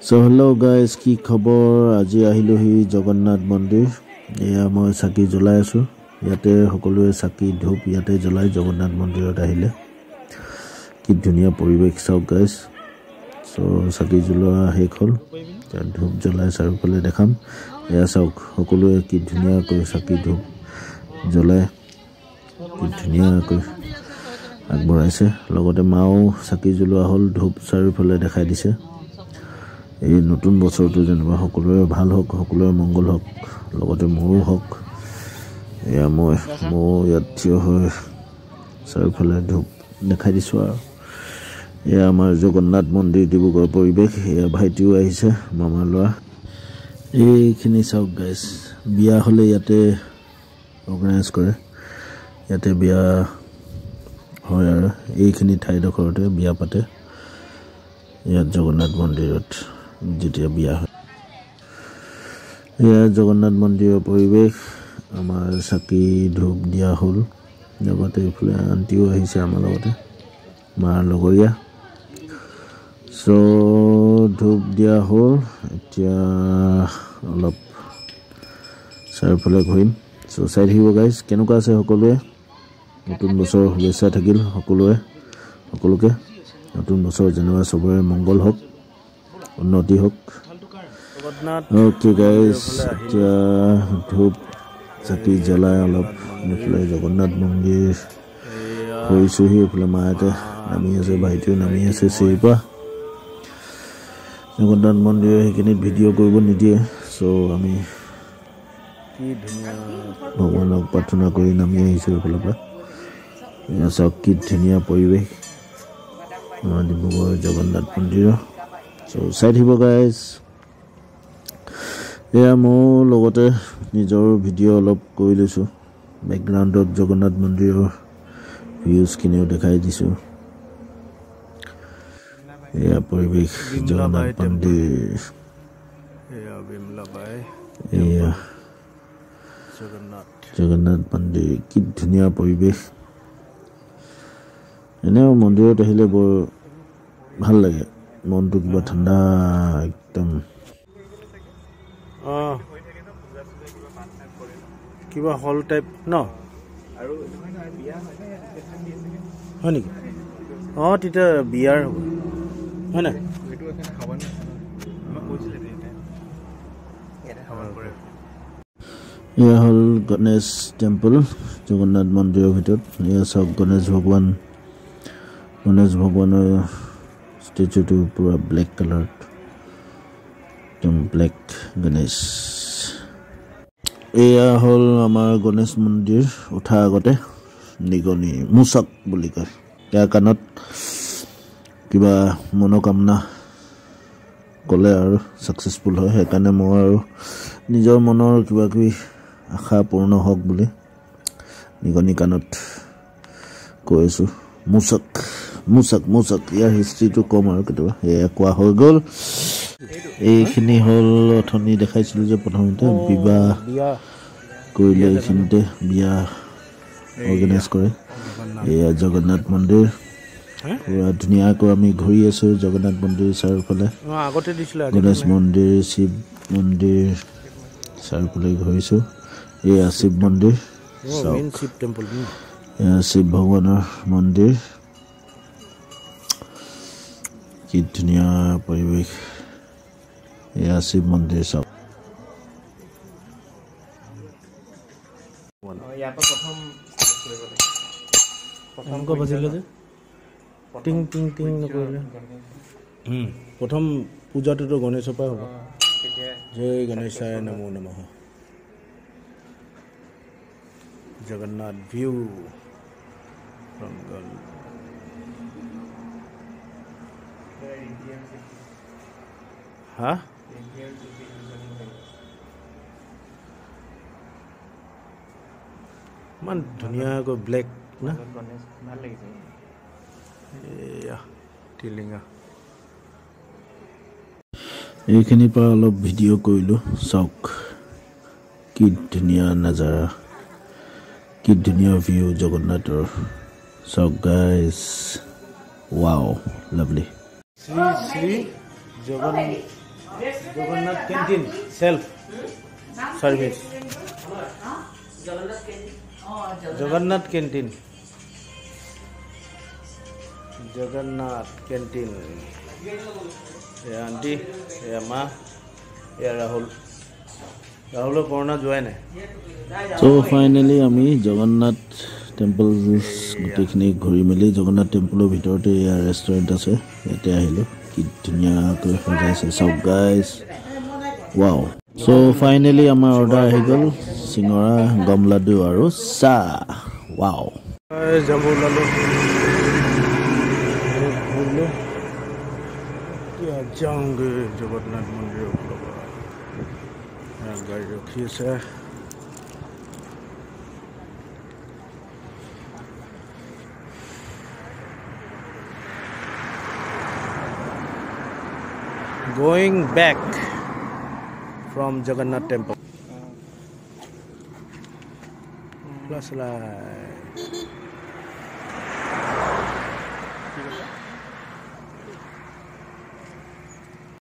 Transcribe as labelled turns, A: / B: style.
A: So hello guys, কি খবৰ? আজি আহিলোহি জগন্নাথ মন্দিৰ। এয়া মই চাকি জ্বলাই আছো। ইয়াতে সকলোৱে চাকি ধূপ ইয়াতে জ্বলাই জগন্নাথ মন্দিৰত আহিলে। কি ধুনীয়া পৰিৱেশ চাওক গাইস। So চাকি জ্বলোৱা শেষ হ'ল। ধূপ জ্বলাই চাৰিওফালে দেখাম। এয়া চাওক সকলোৱে কি ধুনীয়াকৈ চাকি ধূপ জ্বলাই কি ধুনীয়াকৈ আগবঢ়াইছে। লগতে মাও চাকি জ্বলোৱা হ'ল, ধূপ চাৰিওফালে দেখাই দিছে। এই নতুন বছৰটো যেনিবা সকলোৰে ভাল হওক, সকলোৰে মংগল হওক, লগতে মোৰো হওক। এয়া মই ইয়াত থিয় হৈ চাৰিওফালে ধূপ দেখাই দিছোঁ আৰু এয়া আমাৰ জগন্নাথ মন্দিৰ ডিব্ৰুগড় পৰিৱেশ। এয়া ভাইটিও আহিছে, মামাৰ ল'ৰা। এইখিনি চাওক গাইজ, বিয়া হ'লে ইয়াতে অৰ্গেনাইজ কৰে, ইয়াতে বিয়া হয় আৰু এইখিনি ঠাইডোখৰতে বিয়া পাতে। ইয়াত জগন্নাথ মন্দিৰত যেতিয়া বিয়া হয়। এয়া জগন্নাথ মন্দিৰৰ পৰিৱেশ। আমাৰ চাকি ধূপ দিয়া হ'ল, লগতে এইফালে আণ্টিও আহিছে আমাৰ লগতে, মাৰ লগৰীয়া। চ' ধূপ দিয়া হ'ল, এতিয়া অলপ চাৰিওফালে ঘূৰিম। চ' চাই থাকিব গাইজ, কেনেকুৱা আছে সকলোৱে। নতুন বছৰ শুভেচ্ছা থাকিল সকলোকে। নতুন বছৰ যেনিবা চবৰে মংগল হওক, উন্নতি হওক। অ'কে গাইজ, এতিয়া ধূপ চাকি জ্বলাই অলপ এইফালে জগন্নাথ মন্দিৰ কৰিছোহি। এইফালে মাহঁতে নামি আছে, ভাইটিও নামি আছে চিৰিৰ পৰা। জগন্নাথ মন্দিৰ সেইখিনিত ভিডিঅ' কৰিব নিদিয়ে, চ' আমি ভগৱানক প্ৰাৰ্থনা কৰি নামি আহিছোঁ এইফালৰ পৰা। এয়া চাওক কি ধুনীয়া পৰিৱেশ আমাৰ ডিব্ৰুগড় জগন্নাথ মন্দিৰৰ। চ' চাই থাকিব গাইজ। এয়া মোৰ লগতে নিজৰ ভিডিঅ' অলপ কৰি লৈছোঁ, বেকগ্ৰাউণ্ডত জগন্নাথ মন্দিৰৰ ভিউজখিনিও দেখাই দিছোঁ। এয়া পৰিৱেশ জগন্নাথ মন্দিৰ। এয়া জগন্নাথ মন্দিৰ, কি ধুনীয়া পৰিৱেশ। এনেও মন্দিৰত আহিলে বৰ ভাল লাগে, মনটো কিবা ঠাণ্ডা একদম। কিবা হল টাইপ ন হয় নেকি? তেতিয়া বিয়াৰ হ'ব হয় নাই? এয়া হ'ল গণেশ টেম্পল জগন্নাথ মন্দিৰৰ ভিতৰত। এয়া চাওক গণেশ ভগৱানৰ ষ্টেচুটো পুৰা ব্লেক কালাৰত, একদম ব্লেক গণেশ। এয়া হ'ল আমাৰ গণেশ মন্দিৰ উঠাৰ আগতে নিগনি মুচক বুলি কয়। ইয়াৰ কাণত কিবা মনোকামনা ক'লে আৰু ছাকচেছফুল হয়। সেইকাৰণে মই আৰু নিজৰ মনৰ কিবা কিবি আশা পূৰ্ণ হওক বুলি নিগনি কাণত কৈছোঁ মুচক মুচক মুচক। ইয়াৰ হিষ্ট্ৰীটো ক'ম আৰু কেতিয়াবা। এয়া কোৱা হৈ গ'ল। এইখিনি হ'ল অথনি দেখাইছিলোঁ যে প্ৰথমতে বিবাহ কৰিলে এইখিনিতে বিয়া অৰ্গেনাইজ কৰে। এয়া জগন্নাথ মন্দিৰ পুৰা ধুনীয়াকৈ আমি ঘূৰি আছোঁ জগন্নাথ মন্দিৰ চাৰিওফালে। গণেশ মন্দিৰ, শিৱ মন্দিৰ চাৰিওফালে ঘূৰিছোঁ। এয়া শিৱ মন্দিৰ, এয়া শিৱ ভগৱানৰ মন্দিৰ। কি ধুনীয়া পৰিৱেশ। এয়া শিৱ মন্দিৰ চাওক। প্ৰথম পূজাটোতো গণেশৰ পৰা হ'ব। জয় গণেশায় নমো নমঃ। জগন্নাথ ভিউ ইমান ধুনীয়াকৈ ব্লেক না ভাল লাগিছে। এয়া টিলিঙা। এইখিনিৰ পৰা অলপ ভিডিঅ' কৰিলোঁ, চাওক কি ধুনীয়া নাজাৰা, কি ধুনীয়া ভিউ জগন্নাথৰ। চাওক guys, wow lovely. Shri Shri Jagannath Canteen self service. Jagannath Canteen. Jagannath Canteen. Yeah, auntie. Yeah, ma. Yeah, Rahul. Rahul Purna join. So finally, ami Jagannath Temple gotekhini ghuri meli Jagannath Temple bhitorte ya restaurant ase ete ahilo ki dunya koi sajaise sab guys. Wow. So finally amar order ahigol singora gom laddu aru sa. Wow. Jamu lalu. Bolu. Ya jange Jagannath mandir baba. Ya gari rakhi ase. Going back from Jagannath Temple. Plus light.